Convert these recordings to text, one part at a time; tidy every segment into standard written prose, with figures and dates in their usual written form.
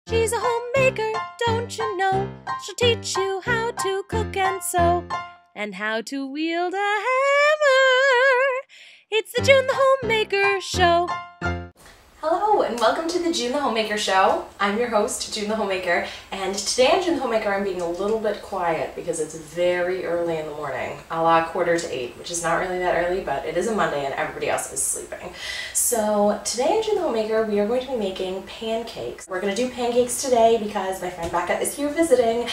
She's a homemaker, don't you know? She'll teach you how to cook and sew, and how to wield a hammer. It's the June the Homemaker Show. Hello and welcome to the June the Homemaker Show. I'm your host, June the Homemaker, and today on June the Homemaker I'm being a little bit quiet because it's very early in the morning, a la 7:45, which is not really that early, but it is a Monday and everybody else is sleeping. So today on June the Homemaker we are going to be making pancakes. We're going to do pancakes today because my friend Becca is here visiting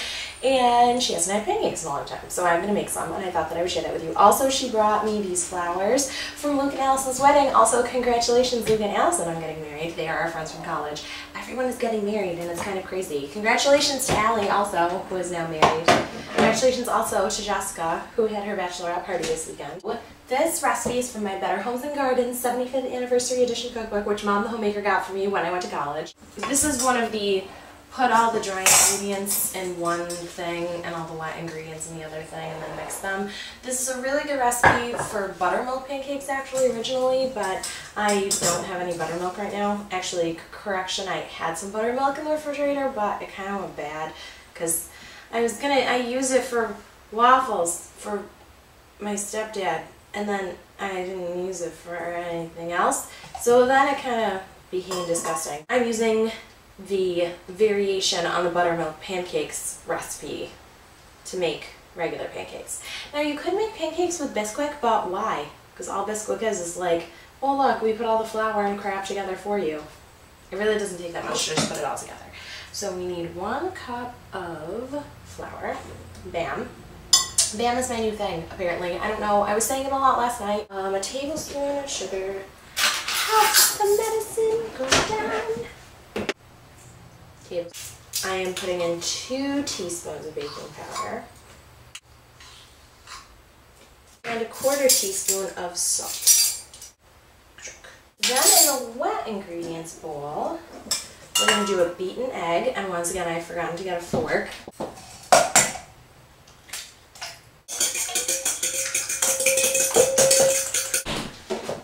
and she hasn't had pancakes in a long time. So I'm going to make some and I thought that I would share that with you. Also, she brought me these flowers from Luke and Allison's wedding. Also, congratulations Luke and Allison on getting married. They are our friends from college. Everyone is getting married and it's kind of crazy. Congratulations to Allie also, who is now married. Congratulations also to Jessica, who had her bachelorette party this weekend. This recipe is from my Better Homes and Gardens 75th Anniversary Edition cookbook, which Mom the Homemaker got for me when I went to college. This is one of the put all the dry ingredients in one thing and all the wet ingredients in the other thing and then mix them. This is a really good recipe for buttermilk pancakes actually originally, but I don't have any buttermilk right now. Actually, correction, I had some buttermilk in the refrigerator, but it kind of went bad because I use it for waffles for my stepdad and then I didn't use it for anything else. So then it kind of became disgusting. I'm using the variation on the buttermilk pancakes recipe to make regular pancakes. Now you could make pancakes with Bisquick, but why? Because all Bisquick is like, oh look, we put all the flour and crap together for you. It really doesn't take that much to just put it all together. So we need 1 cup of flour. Bam. Bam is my new thing, apparently. I don't know, I was saying it a lot last night. A tablespoon of sugar. Helps the medicine go down. I am putting in 2 teaspoons of baking powder and a 1/4 teaspoon of salt. Then in the wet ingredients bowl, we're going to do a beaten egg, and once again I've forgotten to get a fork.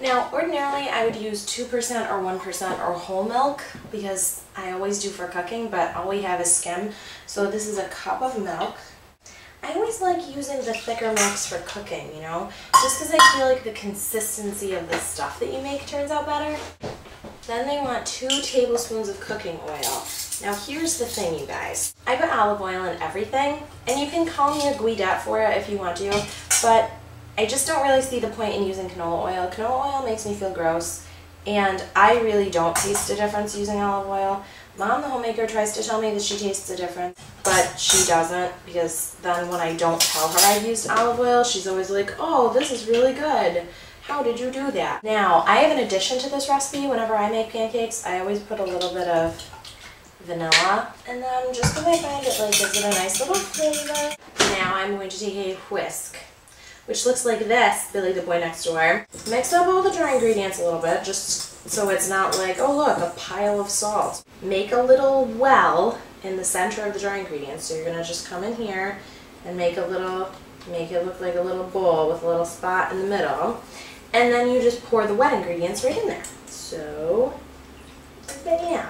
Now, ordinarily I would use 2% or 1% or whole milk because I always do for cooking, but all we have is skim. So this is a cup of milk. I always like using the thicker milks for cooking, you know, just because I feel like the consistency of the stuff that you make turns out better. Then they want 2 tablespoons of cooking oil. Now here's the thing, you guys. I put olive oil in everything, and you can call me a guidette for it if you want to, but I just don't really see the point in using canola oil. Canola oil makes me feel gross, and I really don't taste a difference using olive oil. Mom the Homemaker tries to tell me that she tastes a difference, but she doesn't, because then when I don't tell her I've used olive oil, she's always like, oh, this is really good. How did you do that? Now, I have an addition to this recipe. Whenever I make pancakes, I always put a little bit of vanilla, and then just because I find it like gives it a nice little flavor. Now I'm going to take a whisk, which looks like this, Billy the boy next door. Mix up all the dry ingredients a little bit, just so it's not like, oh look, a pile of salt. Make a little well in the center of the dry ingredients. So you're gonna just come in here and make it look like a little bowl with a little spot in the middle. And then you just pour the wet ingredients right in there. So, bam.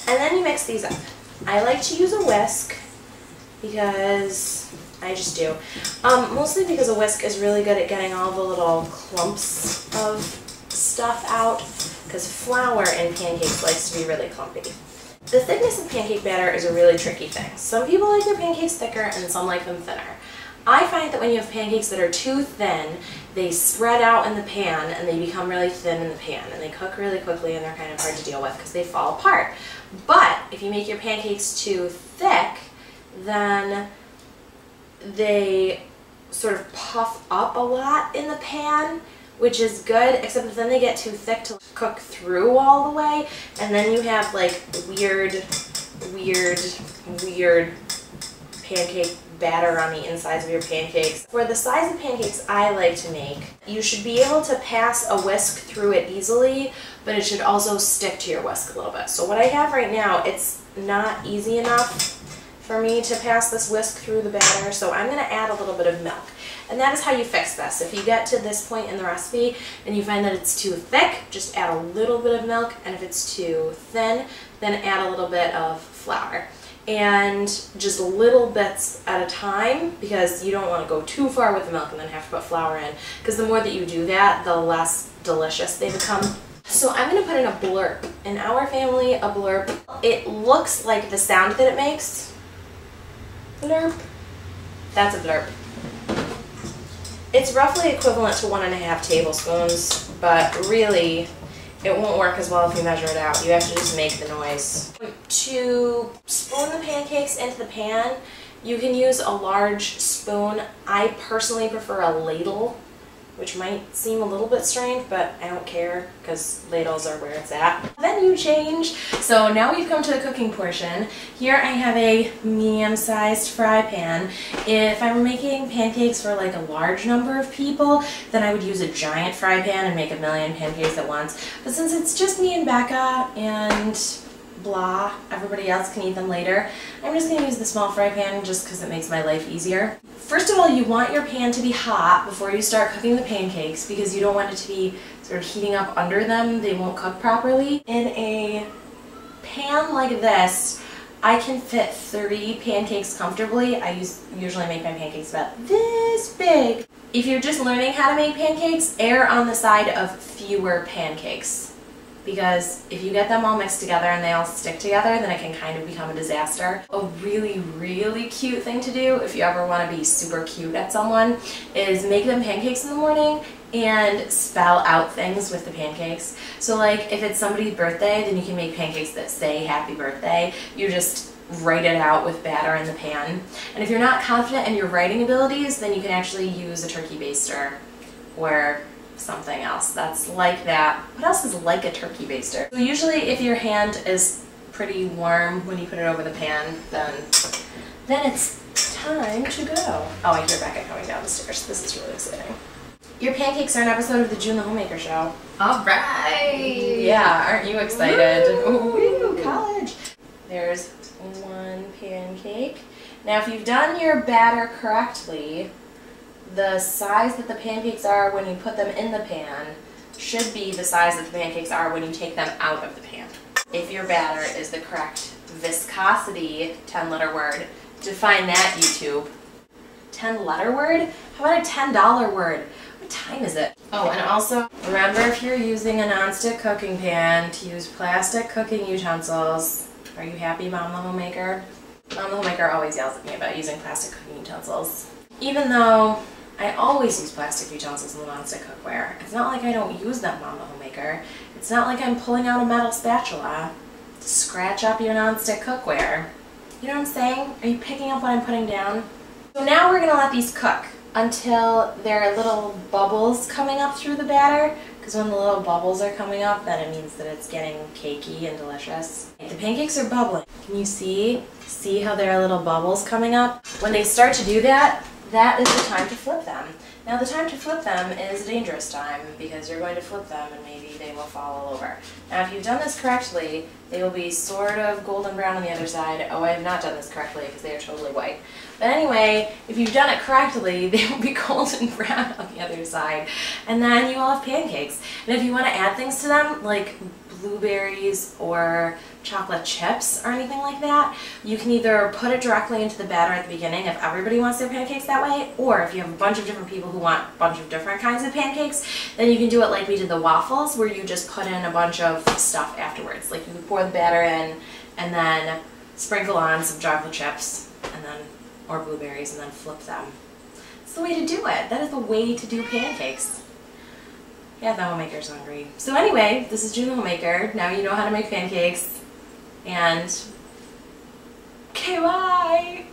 And then you mix these up. I like to use a whisk because I just do. Mostly because a whisk is really good at getting all the little clumps of stuff out, because flour in pancakes likes to be really clumpy. The thickness of pancake batter is a really tricky thing. Some people like their pancakes thicker and some like them thinner. I find that when you have pancakes that are too thin, they spread out in the pan and they become really thin in the pan and they cook really quickly and they're kind of hard to deal with because they fall apart. But if you make your pancakes too thick, then they sort of puff up a lot in the pan, which is good, except that then they get too thick to cook through all the way, and then you have like weird pancake batter on the insides of your pancakes. For the size of pancakes I like to make, you should be able to pass a whisk through it easily, but it should also stick to your whisk a little bit. So what I have right now, it's not easy enough for me to pass this whisk through the batter, so I'm going to add a little bit of milk. And that is how you fix this. If you get to this point in the recipe and you find that it's too thick, just add a little bit of milk, and if it's too thin, then add a little bit of flour. And just little bits at a time, because you don't want to go too far with the milk and then have to put flour in, because the more that you do that, the less delicious they become. So I'm going to put in a blurb. In our family, a blurb, it looks like the sound that it makes. Blurb. That's a blurb. It's roughly equivalent to 1.5 tablespoons, but really it won't work as well if you measure it out. You have to just make the noise. To spoon the pancakes into the pan, you can use a large spoon. I personally prefer a ladle, which might seem a little bit strange, but I don't care because ladles are where it's at. Then you change. So now we've come to the cooking portion. Here I have a medium-sized fry pan. If I were making pancakes for like a large number of people, then I would use a giant fry pan and make a million pancakes at once. But since it's just me and Becca and blah, everybody else can eat them later, I'm just going to use the small fry pan just because it makes my life easier. First of all, you want your pan to be hot before you start cooking the pancakes, because you don't want it to be sort of heating up under them. They won't cook properly. In a pan like this, I can fit 30 pancakes comfortably. I usually make my pancakes about this big. If you're just learning how to make pancakes, err on the side of fewer pancakes. Because if you get them all mixed together and they all stick together, then it can kind of become a disaster. A really, really cute thing to do if you ever want to be super cute at someone is make them pancakes in the morning and spell out things with the pancakes. So like if it's somebody's birthday, then you can make pancakes that say happy birthday. You just write it out with batter in the pan. And if you're not confident in your writing abilities, then you can actually use a turkey baster or something else that's like that. What else is like a turkey baster? So usually if your hand is pretty warm when you put it over the pan, then it's time to go. Oh, I hear Becca coming down the stairs. This is really exciting. Your pancakes are an episode of the June the Homemaker Show. All right. Yeah, aren't you excited? Woo! College. There's one pancake. Now if you've done your batter correctly, the size that the pancakes are when you put them in the pan should be the size that the pancakes are when you take them out of the pan. If your batter is the correct viscosity, 10-letter word, define that, YouTube. 10-letter word? How about a $10 word? What time is it? Oh, and also, remember if you're using a nonstick cooking pan to use plastic cooking utensils. Are you happy, Mom the Homemaker? Mom the Homemaker always yells at me about using plastic cooking utensils. Even though I always use plastic utensils in the nonstick cookware. It's not like I don't use them, Mom the Homemaker. It's not like I'm pulling out a metal spatula to scratch up your nonstick cookware. You know what I'm saying? Are you picking up what I'm putting down? So now we're going to let these cook until there are little bubbles coming up through the batter, because when the little bubbles are coming up, then it means that it's getting cakey and delicious. The pancakes are bubbling. Can you see how there are little bubbles coming up? When they start to do that, that is the time to flip them. Now the time to flip them is a dangerous time because you're going to flip them and maybe they will fall all over. Now if you've done this correctly, they will be sort of golden brown on the other side. Oh, I have not done this correctly because they are totally white. But anyway, if you've done it correctly, they will be golden brown on the other side. And then you will have pancakes. And if you want to add things to them, like blueberries or chocolate chips or anything like that, you can either put it directly into the batter at the beginning if everybody wants their pancakes that way, or if you have a bunch of different people who want a bunch of different kinds of pancakes, then you can do it like we did the waffles, where you just put in a bunch of stuff afterwards. Like you pour the batter in and then sprinkle on some chocolate chips and then or blueberries and then flip them. It's the way to do it. That is the way to do pancakes. Yeah, the Homemaker's hungry. So anyway, this is June the Homemaker. Now you know how to make pancakes. And okay, bye!